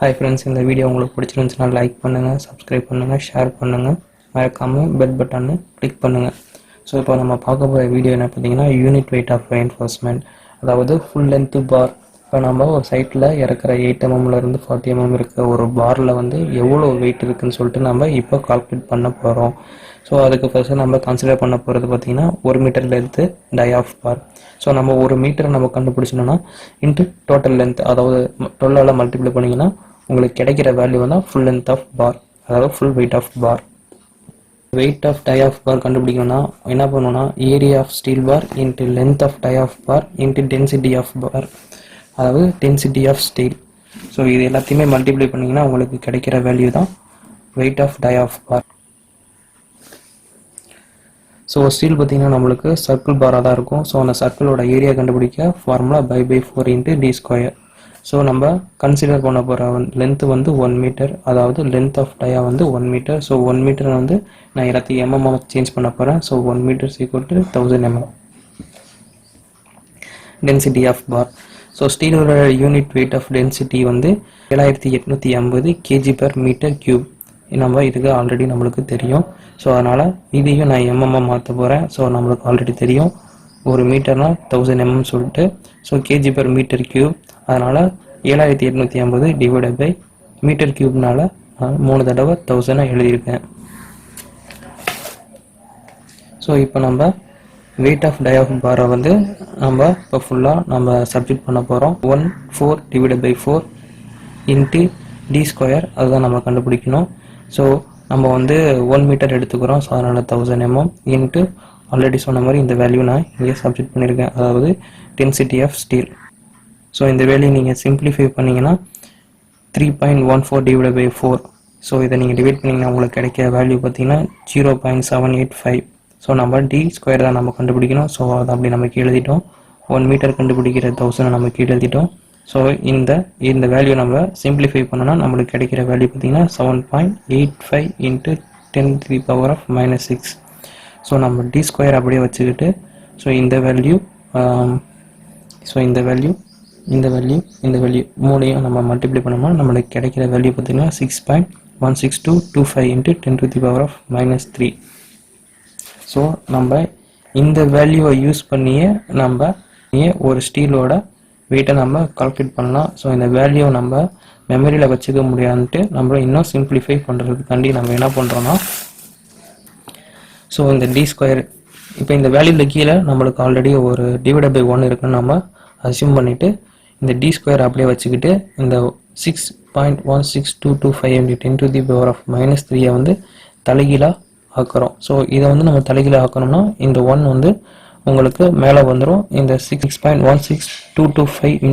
Hi friends, இந்த video உங்களுக்கு பிடிச்சிருந்துச்சுன்னா லைக் பண்ணுங்க, சப்ஸ்கிரைப் பண்ணுங்க, ஷேர் பண்ணுங்க, மறக்காம பெல் பட்டனை கிளிக் பண்ணுங்க. ஸோ இப்போ நம்ம பார்க்க போகிற வீடியோ என்ன பார்த்தீங்கன்னா யூனிட் வெயிட் ஆஃப் ரெயின்ஃபோர்ஸ்மெண்ட், அதாவது ஃபுல் லென்த் பார். இப்போ நம்ம ஒரு சைட்டில் இறக்குற 8 mm to 40 mm இருக்க ஒரு பாரில் வந்து எவ்வளோ வெயிட் இருக்குதுன்னு சொல்லிட்டு நம்ம இப்போ கால்குலேட் பண்ண போகிறோம். ஸோ அதுக்கு ஃபர்ஸ்ட் நம்ம கன்சிடர் பண்ண போகிறது பார்த்தீங்கன்னா 1 meter length tie of bar. So நம்ம 1 மீட்டரை நம்ம கண்டுபிடிச்சோம்னா இன்ட்டு டோட்டல் லென்த், அதாவது 12ஆல் மல்டிப்ளை பண்ணிங்கன்னா உங்களுக்கு கிடைக்கிற வேல்யூ வந்து ஃபுல் லென்த் ஆஃப் பார், அதாவது full weight of bar. Weight of tie of bar கண்டுபிடிக்கணும்னா என்ன பண்ணணும்னா area of steel bar into length of tie of bar into density of bar, அதாவது டென்சிட்டி ஆஃப் ஸ்டீல். ஸோ இது எல்லாத்தையுமே multiply பண்ணிங்கன்னா உங்களுக்கு கிடைக்கிற வேல்யூ தான் weight of tie of bar. So steel பார்த்தீங்கன்னா நம்மளுக்கு சர்க்கிள் பாராக தான் இருக்கும். ஸோ அந்த சர்க்கிளோட ஏரியா கண்டுபிடிக்க ஃபார்முலா π/4 × d². ஸோ நம்ம கன்சிடர் பண்ண போகிற லென்த்து வந்து 1 மீட்டர், அதாவது லென்த் ஆஃப் டயா வந்து 1 மீட்டர். ஸோ 1 மீட்டர் வந்து நான் எல்லாத்தையும் எம்எம்மாக சேஞ்ச் பண்ண போகிறேன். So 1 metre = 1000 mm. Density of bar. So ஸ்டீலோட யூனிட் வெயிட் ஆஃப் டென்சிட்டி வந்து 7850 kg/m³. நம்ம இதுக்கு ஆல்ரெடி நம்மளுக்கு தெரியும். ஸோ அதனால் இதையும் நான் எம்எம்மாக மாற்ற போகிறேன். ஸோ நம்மளுக்கு ஆல்ரெடி தெரியும் ஒரு மீட்டர்னால் 1000 mm சொல்லிட்டு. ஸோ kg/m³, அதனால் 7850 டிவைடட் பை m³னால 3 தடவை 1000 எழுதியிருக்கேன். ஸோ இப்போ நம்ம வெயிட் ஆஃப் டை ஆஃப் பாரை வந்து நம்ம இப்போ ஃபுல்லாக நம்ம சப்ஜெக்ட் பண்ண போகிறோம். 14 டிவைடட் பை 4 இன்ட்டு d², அதுதான் நம்ம கண்டுபிடிக்கணும். ஸோ நம்ம வந்து 1 மீட்டர் எடுத்துக்கிறோம். ஸோ அதனால் 1000 mm இன்ட்டு ஆல்ரெடி சொன்ன மாதிரி இந்த வேல்யூ நான் இங்கே சப்ஜெக்ட் பண்ணியிருக்கேன், அதாவது டென்சிட்டி ஆஃப் ஸ்டீல். ஸோ இந்த வேல்யூ நீங்கள் சிம்பிளிஃபை பண்ணிங்கன்னா 3.14 டிவைட் பை 4. ஸோ இதை நீங்கள் டிவைட் பண்ணிங்கன்னா உங்களுக்கு கிடைக்கிற வேல்யூ பார்த்தீங்கன்னா 0.785. ஸோ நம்ம d² தான் நம்ம கண்டுபிடிக்கணும். ஸோ அதை அப்படி நமக்கு எழுதிட்டோம். 1 மீட்டர் கண்டுபிடிக்கிற 1000 நமக்கு எழுதிட்டோம். ஸோ இந்த வேல்யூ நம்ம சிம்பிளிஃபை பண்ணோன்னா நம்மளுக்கு கிடைக்கிற வேல்யூ பார்த்தீங்கன்னா 7.85 × 10⁻⁻6. ஸோ நம்ம d² அப்படியே வச்சுக்கிட்டு ஸோ இந்த வேல்யூ இந்த வேல்யூ மூணையும் நம்ம மல்டிப்ளை பண்ணோம்னா நம்மளுக்கு கிடைக்கிற வேல்யூ பார்த்தீங்கன்னா 6.16225 × 10⁻⁻3. ஸோ நம்ம இந்த வேல்யூவை யூஸ் பண்ணியே நம்ம ஒரு ஸ்டீலோட வெயிட்டை நம்ம கால்குலேட் பண்ணலாம். ஸோ இந்த வேல்யூவை நம்ம மெமரியில் வச்சுக்க முடியாதுன்ட்டு நம்ம இன்னும் சிம்பிளிஃபை பண்ணுறதுக்காண்டி நம்ம என்ன பண்ணுறோன்னா ஸோ இந்த d² இப்போ இந்த வேல்யூவில் கீழே நம்மளுக்கு ஆல்ரெடி ஒரு டிவைட் பை 1 இருக்குன்னு நம்ம அசியூம் பண்ணிவிட்டு இந்த d² அப்படியே வச்சுக்கிட்டு இந்த 6.16225 × 10⁻⁻3 வந்து தலைகீழாக ஆக்குறோம். ஸோ இதை வந்து நம்ம தலைகீழாக ஆக்கணும்னா இந்த 1 வந்து உங்களுக்கு மேலே வந்துடும். இந்த 6.16225 ×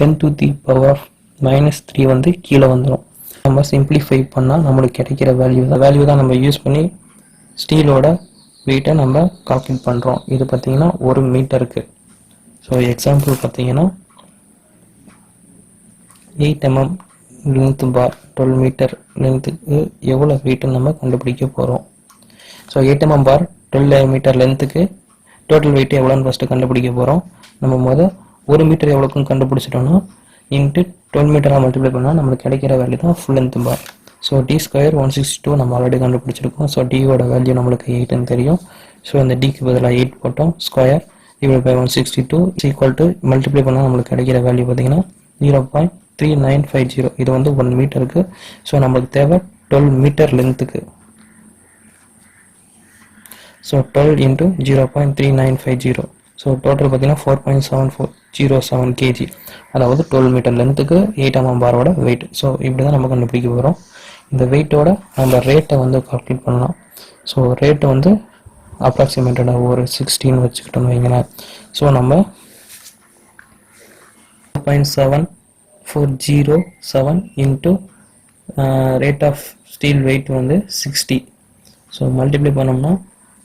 10⁻⁻3 வந்து கீழே வந்துடும். நம்ம சிம்பிளிஃபை பண்ணால் நம்மளுக்கு கிடைக்கிற வேல்யூ தான் நம்ம யூஸ் பண்ணி ஸ்டீலோட வெயிட்டை நம்ம கால்குலேட் பண்ணுறோம். இது பார்த்தீங்கன்னா 1 மீட்டருக்கு. ஸோ எக்ஸாம்பிள் பார்த்தீங்கன்னா 8 mm லென்த் பார் 12 மீட்டர் லென்த்துக்கு எவ்வளோ வெயிட்டுன்னு நம்ம கண்டுபிடிக்க போகிறோம். ஸோ 8 mm பார் 12 மீட்டர் லென்த்துக்கு டோட்டல் வெயிட் எவ்வளோன்னு ஃபஸ்ட்டு கண்டுபிடிக்க போகிறோம். நம்ம 1 மீட்டர் எவ்வளோக்குன்னு கண்டுபிடிச்சிட்டோம்னா இன்ட்டு 12 மீட்டராக மல்டிப்ளை பண்ணால் நம்மளுக்கு கிடைக்கிற வேல்யூ தான் ஃபுல் லென்த் பார். ஸோ d² 162 நம்ம ஆல்ரெடி கண்டுபிடிச்சிருக்கோம். ஸோ d-ஓட வேல்யூ நம்மளுக்கு 8ன்னு தெரியும். ஸோ இந்த d-க்கு பதிலாக 8 போட்டோம். Square divide by 162 equal to multiply பண்ணால் நம்மளுக்கு கிடைக்கிற வேல்யூ பார்த்தீங்கன்னா 0.3950. இது வந்து 1 மீட்டருக்கு. ஸோ நம்மளுக்கு தேவை 12 மீட்டர் லென்த்துக்கு. ஸோ 12 × 0.3950. ஸோ டோட்டல் பார்த்தீங்கன்னா 4.7407 kg, அதாவது 12 மீட்டர் லென்த்துக்கு 8 mm பாரோட வெயிட். ஸோ இப்படி தான் நம்ம கண்டுபிடிக்க போகிறோம். இந்த வெயிட்டோட நம்ம ரேட்டை வந்து கால்குலேட் பண்ணலாம். ஸோ ரேட்டு வந்து அப்ராக்சிமேட்டடாக ஒரு 16 வச்சுக்கிட்டோம்னு வைங்களேன். ஸோ நம்ம 4.7407 × ரேட் ஆஃப் ஸ்டீல் வெயிட் வந்து 60. ஸோ மல்டிப்ளை பண்ணோம்னா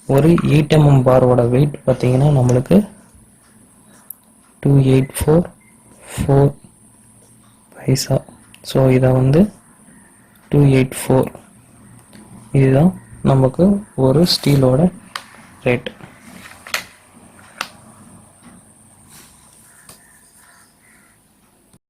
ஒரு 8 mm பாரோட வெயிட் பார்த்தீங்கன்னா நம்மளுக்கு 284 பைசா. ஸோ இதை வந்து 284, இதுதான் நமக்கு ஒரு ஸ்டீலோட ரேட்.